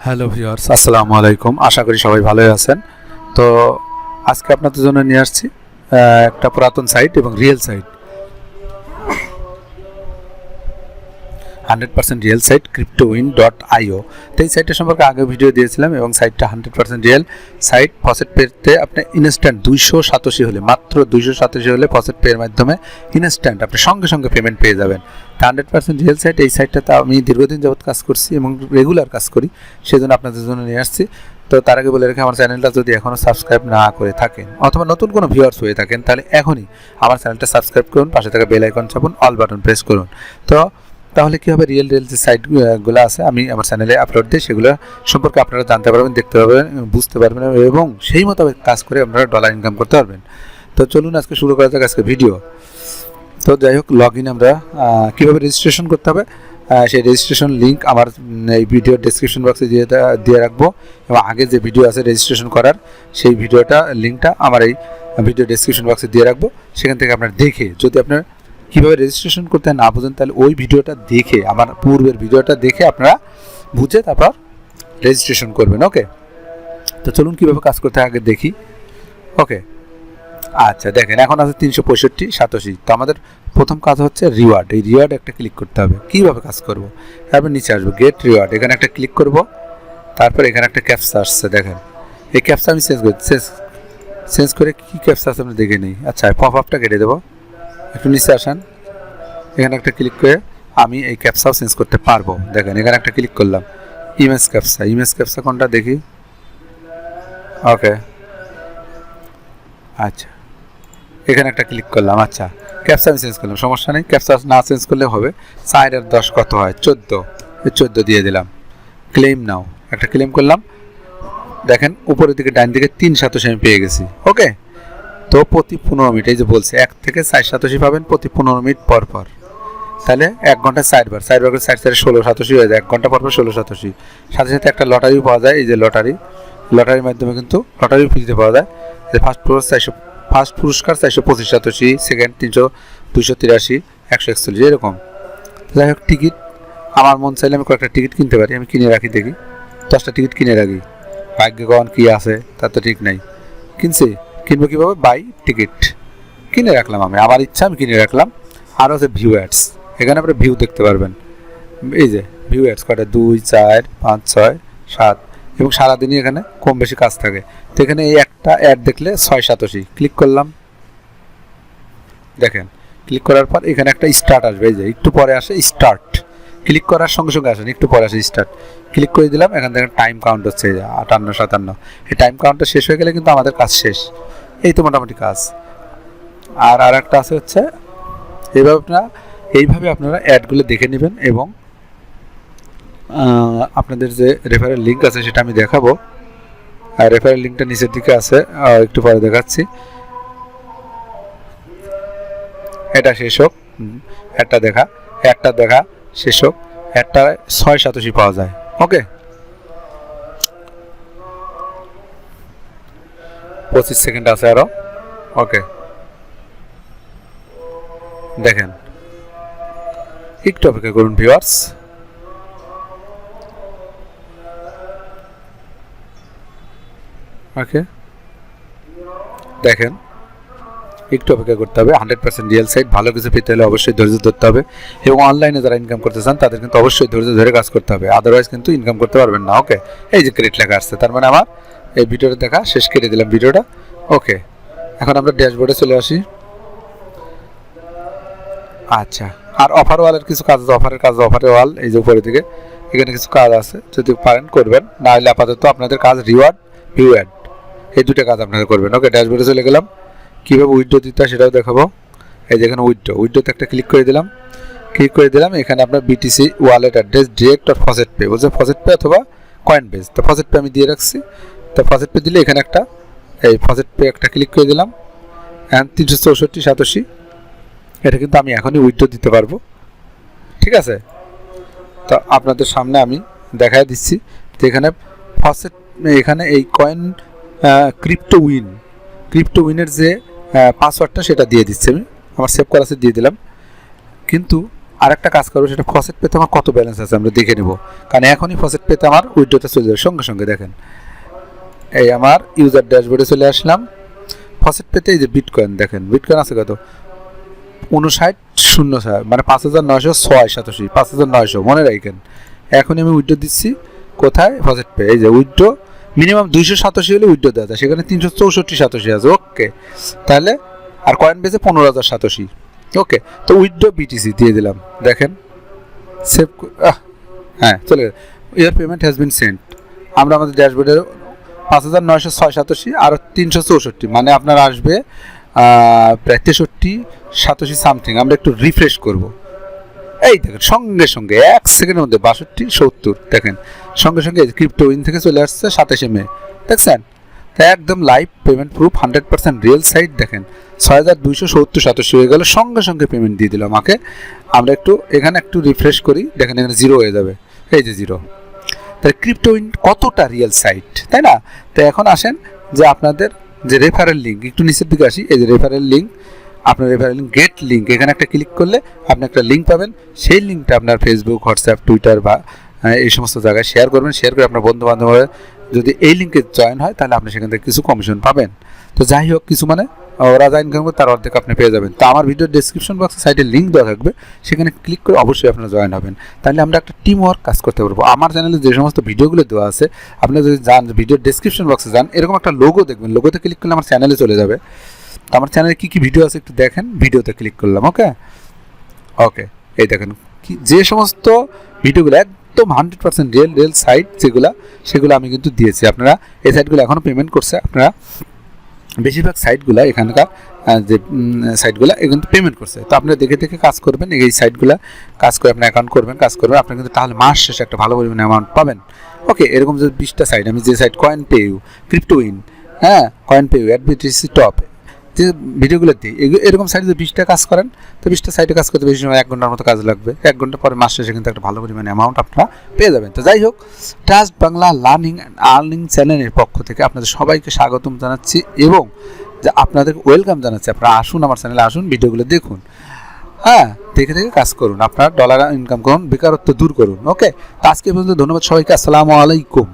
Hello viewers, আসসালামু আলাইকুম। আশা করি সবাই ভালোই আছেন। তো আজকে আপনাদের জন্য নিয়ে আসছি একটা পুরাতন সাইট এবং real site, 100% real site cryptowin.io। তো এই সাইটটা সম্পর্কে আগে ভিডিও দিয়েছিলাম এবং সাইটটা 100% রিয়েল সাইট। ফসেট পেতে আপনি ইনস্ট্যান্ট 287 হলে, মাত্র 287 হলে ফসেট পের মাধ্যমে ইনস্ট্যান্ট আপনি সঙ্গে সঙ্গে পেমেন্ট পেয়ে যাবেন। 100% রিয়েল সাইট। এই সাইটটাতে আমি দীর্ঘদিন যাবত কাজ করছি এবং রেগুলার কাজ করি, সেজন্য আপনাদের জন্য নিয়ে আসছি। তো তার আগে বলে রেখে, আমার চ্যানেলটা যদি এখনও সাবস্ক্রাইব না করে থাকেন অথবা নতুন কোনো ভিউয়ার্স হয়ে থাকেন, তাহলে এখনই আমার চ্যানেলটা সাবস্ক্রাইব করুন, পাশে থাকা বেল আইকন চাপুন, অল বাটন প্রেস করুন। তাহলে কী হবে, রিয়েল যে সাইটগুলো আছে আমি আমার চ্যানেলে আপলোড দিই, সেগুলো সম্পর্কে আপনারা জানতে পারবেন, দেখতে পারবেন, বুঝতে পারবেন এবং সেই মোতাবেক কাজ করে আপনারা ডলার ইনকাম করতে পারবেন। তো চলুন আজকে শুরু করা যাক আজকে ভিডিও। তো যাই হোক, লগ ইন আমরা কীভাবে রেজিস্ট্রেশন করতে হবে সেই রেজিস্ট্রেশন লিঙ্ক আমার এই ভিডিওর ডেসক্রিপশন বক্সে দিয়ে রাখবো, এবং আগে যে ভিডিও আছে রেজিস্ট্রেশন করার সেই ভিডিওটা লিঙ্কটা আমার এই ভিডিও ডেসক্রিপশন বক্সে দিয়ে রাখবো। সেখান থেকে আপনার দেখে, যদি আপনার কীভাবে রেজিস্ট্রেশন করতে না বোঝেন, তাহলে ওই ভিডিওটা দেখে, আমার পূর্বের ভিডিওটা দেখে আপনারা বুঝে তারপর রেজিস্ট্রেশন করবেন। ওকে, তো চলুন কীভাবে কাজ করতে আগে দেখি। ওকে, আচ্ছা দেখেন, এখন আছে 365.87। তো আমাদের প্রথম কাজ হচ্ছে রিওয়ার্ড। এই রিওয়ার্ড একটা ক্লিক করতে হবে। কীভাবে কাজ করব, তারপর নিচে আসবো গেট রিওয়ার্ড, এখানে একটা ক্লিক করব। তারপর এখানে একটা ক্যাপচা আসছে, দেখেন এই ক্যাপচা আমি চেঞ্জ করে কী ক্যাপচা আছে আমরা দেখে নিই। আচ্ছা, পপ আপটা কেটে দেবো। একটু নিচে আসেন, এখানে একটা ক্লিক করে আমি এই ক্যাপচাও চেঞ্জ করতে পারবো। দেখেন এখানে একটা ক্লিক করলাম, ইমেজ ক্যাপচা কোনটা দেখি। ওকে, আচ্ছা এখানে একটা ক্লিক করলাম। আচ্ছা, ক্যাপচা আমি চেঞ্জ করলাম, সমস্যা নেই, ক্যাপচা না চেঞ্জ করলে হবে। 4 আর 10 কত হয়? 14। এই 14 দিয়ে দিলাম। ক্লেম নাও, একটা ক্লেম করলাম। দেখেন উপরের দিকে ডান দিকে 387 আমি পেয়ে গেছি। ওকে, তো প্রতি 15 মিনিট, এই যে বলছে 1 থেকে 487 পাবেন প্রতি 15 মিনিট পর পর। তাহলে 1 ঘন্টায় 4 বার করে 4 4 1687 হয়ে যায়। 1 ঘন্টা পর পর 1687। সাথে সাথে একটা লটারিও পাওয়া যায়। এই যে লটারির মাধ্যমে কিন্তু লটারিও ফ্রিতে পাওয়া যায়। যে ফার্স্ট পুরস্কার 425, সেকেন্ড 283, 141, এরকম। যাই হোক, টিকিট আমার মন চাইলে আমি কয়েকটা টিকিট কিনতে পারি। আমি কিনে রাখি, দেখি 10টা টিকিট কিনে রাখি। ভাগ্যগণ কী আছে তার তো ঠিক নাই। কিনবো কীভাবে? বাই টিকিট কিনে রাখলাম, আমার ইচ্ছা আমি কিনে রাখলাম। আর হচ্ছে ভিউ অ্যাডস, এখানে আপনারা ভিউ দেখতে পারবেন। এই যে ভিউ অ্যাডস কটা, 2, 4, 5, 6, 7, এবং সারাদিনই এখানে কম বেশি কাজ থাকে। তো এখানে এই একটা অ্যাড দেখলে 687 ক্লিক করলাম। দেখেন ক্লিক করার পর এখানে একটা স্টার্ট আসবে। এই যে একটু পরে আসে স্টার্ট, ক্লিক করার সঙ্গে সঙ্গে আসেন, একটু পরে আসে স্টার্ট। ক্লিক করে দিলাম, এখান থেকে টাইম কাউন্ট হচ্ছে 58, 57। এই টাইম কাউন্টটা শেষ হয়ে গেলে কিন্তু আমাদের কাজ শেষ। এই তো মোটামুটি কাজ। আর একটা আছে হচ্ছে এইভাবে আপনারা অ্যাডগুলো দেখে নেবেন, এবং আপনাদের যে রেফারেল লিঙ্ক আছে সেটা আমি দেখাবো। আর রেফারেল লিঙ্কটা নিচের দিকে আছে, একটু পরে দেখাচ্ছি। এটা শেষ হোক, একটা দেখা শেষ হোক, একটা 687 পাওয়া যায়। ওকে, 25 সেকেন্ড আছে আরো। ওকে, দেখেন একটু অপেক্ষা করুন ভিউয়ার্স। ওকে, দেখেন একটু অপেক্ষা করতে হবে। 100% রিয়েল সাইট, ভালো কিছু পেতে হলে অবশ্যই ধৈর্য ধরতে হবে, এবং অনলাইনে যারা ইনকাম করতে চান তাদের কিন্তু অবশ্যই ধৈর্য ধরে কাজ করতে হবে, আদারওয়াইজ কিন্তু ইনকাম করতে পারবেন না। ওকে, এই যে ক্রেডিট লেখা আসছে, তার মানে আমার এই ভিডিওটা দেখা শেষ, কেটে দিলাম ভিডিওটা। ওকে, এখন আমরা ড্যাশবোর্ডে চলে আসি। আচ্ছা, আর অফার ওয়ালের কিছু কাজ আছে। অফারের ওয়াল এই যে উপরের দিকে, এখানে কিছু কাজ আছে, যদি পারেন করবেন, না হলে আপাতত আপনাদের কাজ রিওয়ার্ড, ভিউ অ্যাড, এই দুটো কাজ আপনারা করবেন। ওকে, ড্যাশবোর্ডে চলে গেলাম। কীভাবে উইথড্র দিতে হয় সেটাও দেখাবো। এই যেখানে উইথড্রোতে একটা ক্লিক করে দিলাম। এখানে আপনার বিটিসি ওয়ালেট অ্যাড্রেস, ডিরেক্ট আর ফসেট পে, বলছে ফসেট পে অথবা কয়েন বেস। তো ফসেট পে আমি দিয়ে রাখছি। তো ফসেট পে দিলে এখানে এই ফসেট পে একটা ক্লিক করে দিলাম। এখন 364.87, এটা কিন্তু আমি এখনই উইথড্র দিতে পারবো। ঠিক আছে, তো আপনাদের সামনে আমি দেখাই দিচ্ছি যে এখানে এই কয়েন ক্রিপ্টোউইনের যে পাসওয়ার্ডটা সেটা দিয়ে দিচ্ছি আমি, আমার সেভ করা আছে দিয়ে দিলাম। কিন্তু আর একটা কাজ করবো, সেটা ফসেট পেতে আমার কত ব্যালেন্স আছে আমরা দেখে নেব, কারণ এখনই ফসেট পেতে আমার উইথড্রতে চলে যাবে সঙ্গে সঙ্গে। দেখেন এই আমার ইউজার ড্যাশবোর্ডে চলে আসলাম, ফসেট পেতে এই যে বিটকয়েন, দেখেন বিটকয়েন আছে কত 59.06, মানে 5,906 5,900, মনে রাখেন। এখনই আমি উইথড্র দিচ্ছি কোথায়, ফসেট পে। এই যে উইথড্র মিনিমাম 287 হলে উইথড্র দেওয়া যায়, সেখানে 364.87 আছে। ওকে, তাহলে আর কয়েন বেজে 15,087। ওকে, তো উইথড্র বিটিসি দিয়ে দিলাম, দেখেন সেভ। হ্যাঁ চলে গেল, ইয়ার পেমেন্ট হ্যাজ বিন সেন্ট। আমরা আমাদের ড্যাশবোর্ডে 5,906 আর 364, মানে আপনার আসবে প্রায় 63-87 সামথিং। আমরা একটু রিফ্রেশ করব, এই দেখেন সঙ্গে সঙ্গে 1 সেকেন্ডের মধ্যে 62-70, দেখেন সঙ্গে সঙ্গে ক্রিপ্টোইন থেকে চলে আসছে 27 মে, দেখছেন? একদম live payment proof, 100% real site. দেখেন 6,270-87 হয়ে গেল, সঙ্গে সঙ্গে পেমেন্ট দিয়ে দিল আমাকে। আমরা একটু এখানে একটু রিফ্রেশ করি, দেখেন এখানে জিরো হয়ে যাবে, এই যে জিরো। তাই ক্রিপ্টোইন কতটা রিয়েল সাইট, তাই না? তো এখন আসেন যে আপনাদের যে রেফারেল লিঙ্ক, একটু নিচের দিকে আসি, এই যে রেফারেল লিঙ্ক, আপনার রেফারেল লিঙ্ক, গেট লিঙ্ক, এখানে একটা ক্লিক করলে আপনি একটা লিঙ্ক পাবেন। সেই লিঙ্কটা আপনার ফেসবুক, হোয়াটসঅ্যাপ, টুইটার বা এই সমস্ত জায়গায় শেয়ার করবেন। শেয়ার করে আপনার বন্ধু বান্ধবরা যদি এই লিঙ্কে জয়েন হয়, তাহলে আপনি সেখান থেকে কিছু কমিশন পাবেন। তো যাই হোক, কিছু মানে ওরা যা ইনকাম করে তার অর্ধেক আপনি পেয়ে যাবেন। তো আমার ভিডিওর ডেসক্রিপশন বক্সে সাইটের লিঙ্ক দেওয়া থাকবে, সেখানে ক্লিক করে অবশ্যই আপনারা জয়েন হবেন। তাহলে আমরা একটা টিম ওয়ার্ক কাজ করতে পারবো। আমার চ্যানেলে যে সমস্ত ভিডিওগুলো দেওয়া আছে, আপনারা যদি যান ভিডিওর ডেসক্রিপশন বক্সে যান, এরকম একটা লোগো দেখবেন, লোগোতে ক্লিক করলে আমার চ্যানেলে চলে যাবে। আমার চ্যানেলে কী কী ভিডিও আছে একটু দেখেন, ভিডিওতে ক্লিক করলাম। ওকে ওকে, এই দেখেন কি যে সমস্ত ভিডিওগুলো একদম 100% রিয়েল সাইট সেগুলো আমি কিন্তু দিয়েছি। আপনারা এই সাইটগুলো এখনও পেমেন্ট করছে, আপনারা বেশিরভাগ সাইটগুলো এখানকার যে সাইটগুলো কিন্তু পেমেন্ট করছে। তো আপনারা দেখে দেখে কাজ করবেন, এই সাইটগুলো কাজ করে আপনার অ্যাকাউন্ট করবেন, কাজ করবেন, আপনারা কিন্তু তাহলে মাস শেষে একটা ভালো পরিমাণে অ্যামাউন্ট পাবেন। ওকে, এরকম যে 20টা সাইট, আমি যে সাইট কয়েন পেউ, ক্রিপ্টোইন, হ্যাঁ কয়েন পেউ, অ্যাডবিটিসি টপ, যে ভিডিওগুলো দিই, এরকম সাইটে যদি 20টা কাজ করেন, তো 20টা সাইটে কাজ করতে বেশি সময় 1 ঘন্টার মতো কাজ লাগবে। 1 ঘন্টা পরে মাস শেষে কিন্তু একটা ভালো পরিমাণে অ্যামাউন্ট আপনারা পেয়ে যাবেন। তো যাই হোক, trust Bangla learning and earning চ্যানেলের পক্ষ থেকে আপনাদের সবাইকে স্বাগতম জানাচ্ছি এবং যে আপনাদের ওয়েলকাম জানাচ্ছি। আপনারা আসুন, আমার চ্যানেলে আসুন, ভিডিওগুলো দেখুন, হ্যাঁ দেখে দেখে কাজ করুন, আপনার ডলার ইনকাম করুন, বেকারত্ব দূর করুন। ওকে, তো আজকে পর্যন্ত ধন্যবাদ সবাইকে, আসসালামু আলাইকুম।